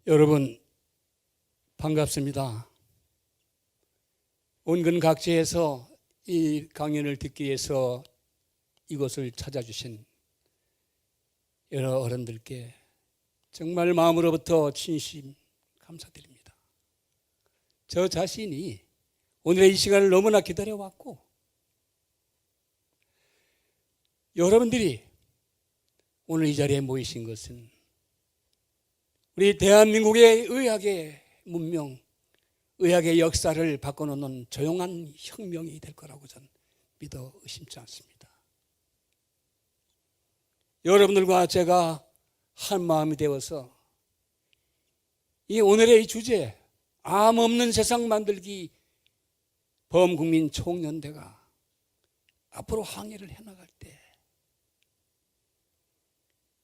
여러분 반갑습니다. 온근 각지에서 이 강연을 듣기 위해서 이곳을 찾아주신 여러 어른들께 정말 마음으로부터 진심 감사드립니다. 저 자신이 오늘의 이 시간을 너무나 기다려왔고, 여러분들이 오늘 이 자리에 모이신 것은 우리 대한민국의 의학의 문명, 의학의 역사를 바꿔놓는 조용한 혁명이 될 거라고 저는 믿어 의심치 않습니다. 여러분들과 제가 한 마음이 되어서 이 오늘의 이 주제, 암 없는 세상 만들기 범국민 총연대가 앞으로 항해를 해나갈 때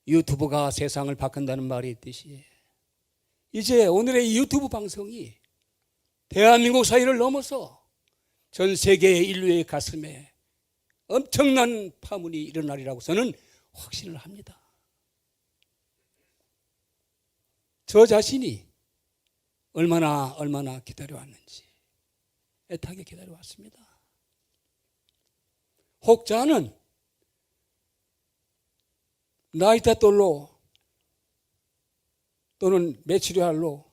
유튜브가 세상을 바꾼다는 말이 있듯이 이제 오늘의 이 유튜브 방송이 대한민국 사회를 넘어서 전 세계의 인류의 가슴에 엄청난 파문이 일어나리라고 저는 확신을 합니다. 저 자신이 얼마나 기다려왔는지 애타게 기다려왔습니다. 혹자는 나이타돌로 또는 메추리알로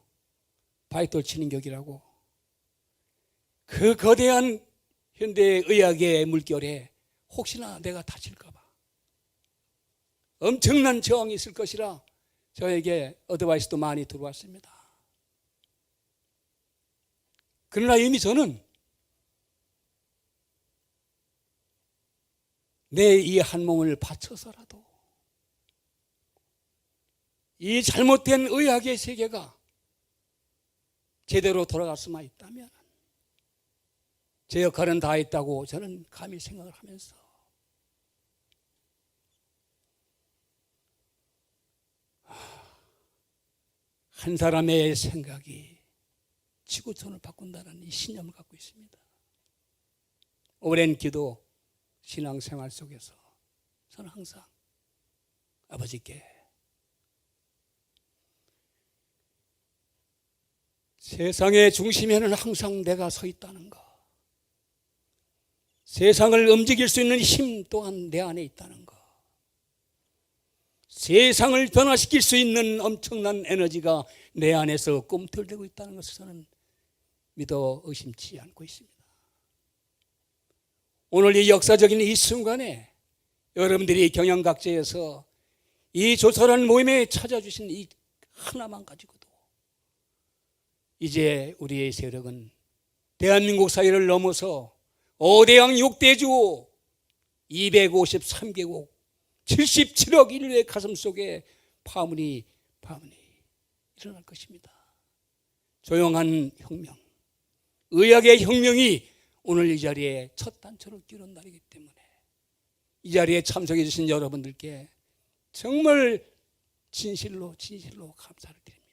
바이돌 치는 격이라고 그 거대한 현대의학의 물결에 혹시나 내가 다칠까 봐 엄청난 저항이 있을 것이라 저에게 어드바이스도 많이 들어왔습니다. 그러나 이미 저는 내 이 한 몸을 바쳐서라도 이 잘못된 의학의 세계가 제대로 돌아갈 수만 있다면 제 역할은 다 했다고 저는 감히 생각을 하면서 한 사람의 생각이 지구촌을 바꾼다는 이 신념을 갖고 있습니다. 오랜 기도, 신앙생활 속에서 저는 항상 아버지께 세상의 중심에는 항상 내가 서 있다는 것, 세상을 움직일 수 있는 힘 또한 내 안에 있다는 것, 세상을 변화시킬 수 있는 엄청난 에너지가 내 안에서 꿈틀대고 있다는 것을 저는 믿어 의심치 않고 있습니다. 오늘 이 역사적인 이 순간에 여러분들이 경영각지에서 이 조선한 모임에 찾아주신 이 하나만 가지고도 이제 우리의 세력은 대한민국 사회를 넘어서 5대양 6대주 253개국 77억 인류의 가슴 속에 파문이 일어날 것입니다. 조용한 혁명, 의학의 혁명이 오늘 이 자리에 첫 단추를 끼는 날이기 때문에 이 자리에 참석해 주신 여러분들께 정말 진실로 감사를 드립니다.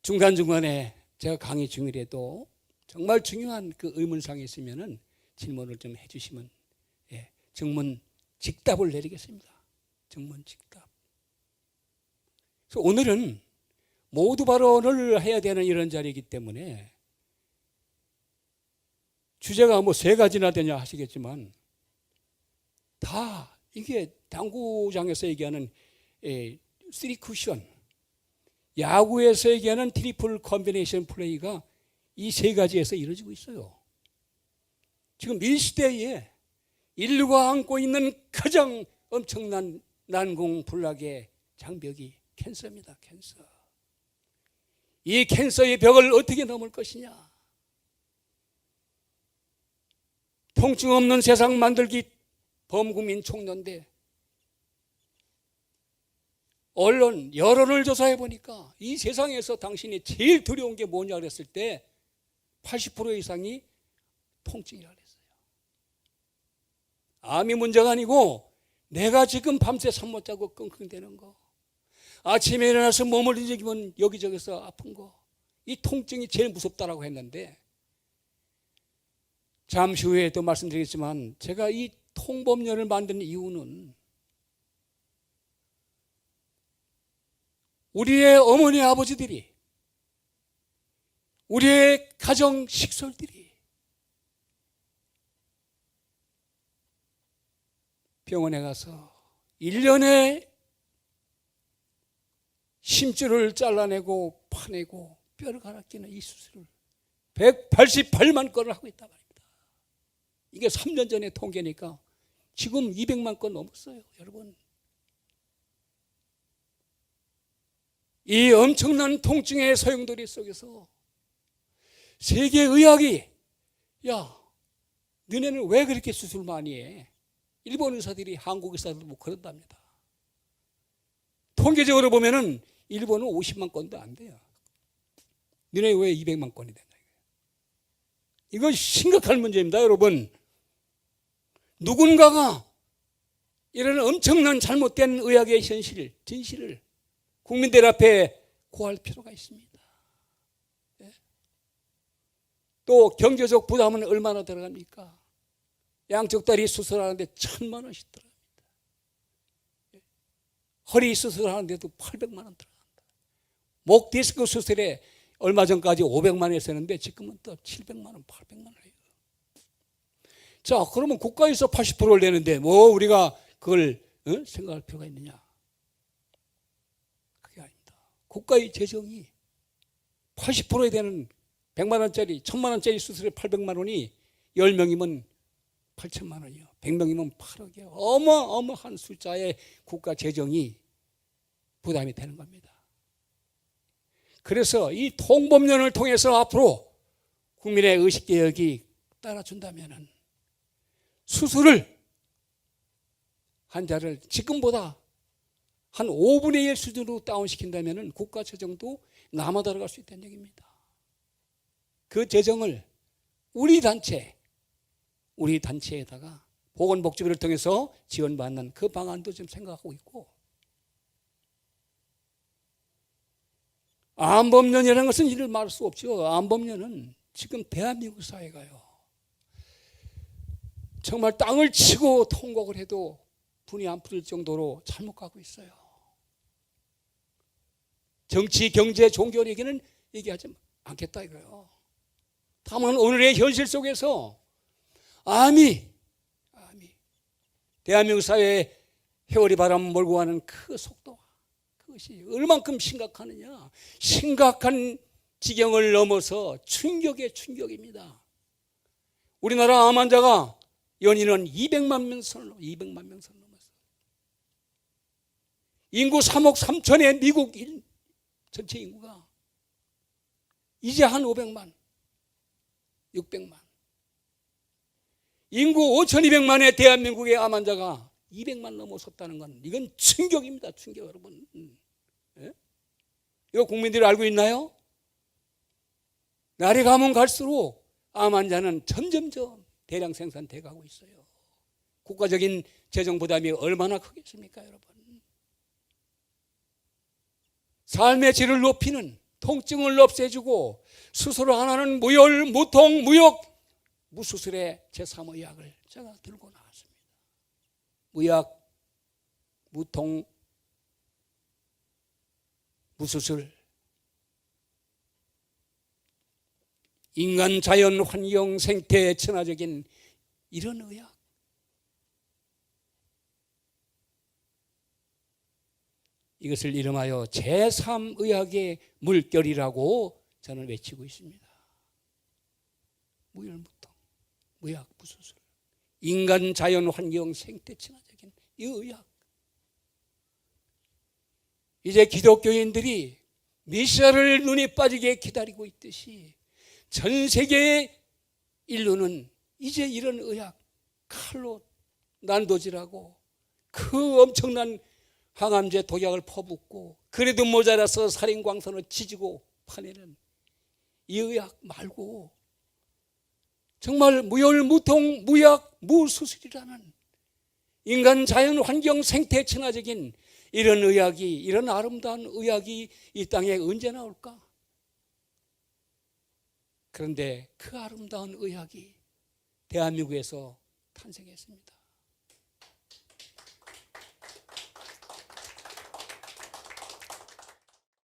중간중간에 제가 강의 중이라도 정말 중요한 그 의문사항이 있으면은 질문을 좀 해주시면 정문 직답을 내리겠습니다. 정문 직답. 그래서 오늘은 모두 발언을 해야 되는 이런 자리이기 때문에 주제가 뭐 3가지나 되냐 하시겠지만 다 이게 당구장에서 얘기하는 3쿠션, 야구에서 얘기하는 트리플 컨비네이션 플레이가 이 3가지에서 이루어지고 있어요. 지금 이 시대에 인류가 안고 있는 가장 엄청난 난공불락의 장벽이 캔서입니다. 캔서. 이 캔서의 벽을 어떻게 넘을 것이냐. 통증 없는 세상 만들기 범국민 총연대. 언론, 여론을 조사해 보니까 이 세상에서 당신이 제일 두려운 게 뭐냐 그랬을 때 80% 이상이 통증이라 그랬어요. 암이 문제가 아니고 내가 지금 밤새 잠 못 자고 끙끙대는 거, 아침에 일어나서 몸을 움직이면 여기저기서 아픈 거, 이 통증이 제일 무섭다라고 했는데 잠시 후에 또 말씀드리겠지만 제가 이 통법론을 만든 이유는 우리의 어머니 아버지들이, 우리의 가정 식솔들이 병원에 가서 1년에 심줄을 잘라내고 파내고 뼈를 갈아 끼는 이 수술을 188만 건을 하고 있단 말입니다. 이게 3년 전의 통계니까 지금 200만 건 넘었어요, 여러분. 이 엄청난 통증의 소용돌이 속에서 세계 의학이, 야, 너네는 왜 그렇게 수술 많이 해? 일본 의사들이 한국 의사들도 뭐 그런답니다. 통계적으로 보면은 일본은 50만 건도 안 돼요. 너네 왜 200만 건이 된다? 이건 심각한 문제입니다, 여러분. 누군가가 이런 엄청난 잘못된 의학의 현실, 진실을 국민들 앞에 고할 필요가 있습니다. 또 경제적 부담은 얼마나 들어갑니까? 양쪽 다리 수술하는데 1,000만 원씩 들어갑니다. 허리 수술하는데도 800만 원 들어간다. 목 디스크 수술에 얼마 전까지 500만 원 했었는데 지금은 또 700만 원, 800만 원 해요. 자, 그러면 국가에서 80%를 내는데 뭐 우리가 그걸 생각할 필요가 있느냐? 그게 아닙니다. 국가의 재정이 80%에 되는 100만 원짜리, 1000만 원짜리 수술에 800만 원이 10명이면 8천만 원이요. 100명이면 8억이요. 어마어마한 숫자의 국가 재정이 부담이 되는 겁니다. 그래서 이 통법론을 통해서 앞으로 국민의 의식개혁이 따라준다면 수술을 환자를 지금보다 한 5분의 1 수준으로 다운시킨다면 국가 재정도 남아 들어갈 수 있다는 얘기입니다. 그 재정을 우리 단체에다가 보건복지부를 통해서 지원받는 그 방안도 지금 생각하고 있고, 암법론이라는 것은 이를 말할 수 없죠. 암법론은 지금 대한민국 사회가요, 정말 땅을 치고 통곡을 해도 분이 안 풀릴 정도로 잘못 가고 있어요. 정치, 경제, 종교 얘기는 얘기하지 않겠다 이거예요. 다만 오늘의 현실 속에서 암이 대한민국 사회에 회오리 바람 몰고 가는 그 속도와 그것이 얼만큼 심각하느냐, 심각한 지경을 넘어서 충격의 충격입니다. 우리나라 암 환자가 연인은 200만 명 선을 넘었어요. 인구 3억 3천의 미국 전체 인구가 이제 한 500만, 600만. 인구 5,200만의 대한민국의 암 환자가 200만 넘어섰다는 건 이건 충격입니다. 충격, 여러분. 예? 이거 국민들이 알고 있나요? 날이 가면 갈수록 암 환자는 점점점 대량 생산돼 가고 있어요. 국가적인 재정 부담이 얼마나 크겠습니까, 여러분? 삶의 질을 높이는, 통증을 없애주고 수술을 안 하는 무열, 무통, 무역, 무수술의 제3의학을 제가 들고 나왔습니다. 무약, 무통, 무수술, 인간, 자연, 환경, 생태, 천하적인 이런 의학, 이것을 이름하여 제3의학의 물결이라고 저는 외치고 있습니다. 무열무통, 무약, 무수술, 인간, 자연, 환경, 생태, 친화적인 이 의학. 이제 기독교인들이 메시아를 눈에 빠지게 기다리고 있듯이 전 세계의 인류는 이제 이런 의학, 칼로 난도질하고 그 엄청난 항암제 독약을 퍼붓고 그래도 모자라서 살인광선을 지지고 파내는 이 의학 말고 정말 무열무통, 무약, 무수술이라는 인간, 자연, 환경, 생태, 친화적인 이런 의학이, 이런 아름다운 의학이 이 땅에 언제 나올까? 그런데 그 아름다운 의학이 대한민국에서 탄생했습니다.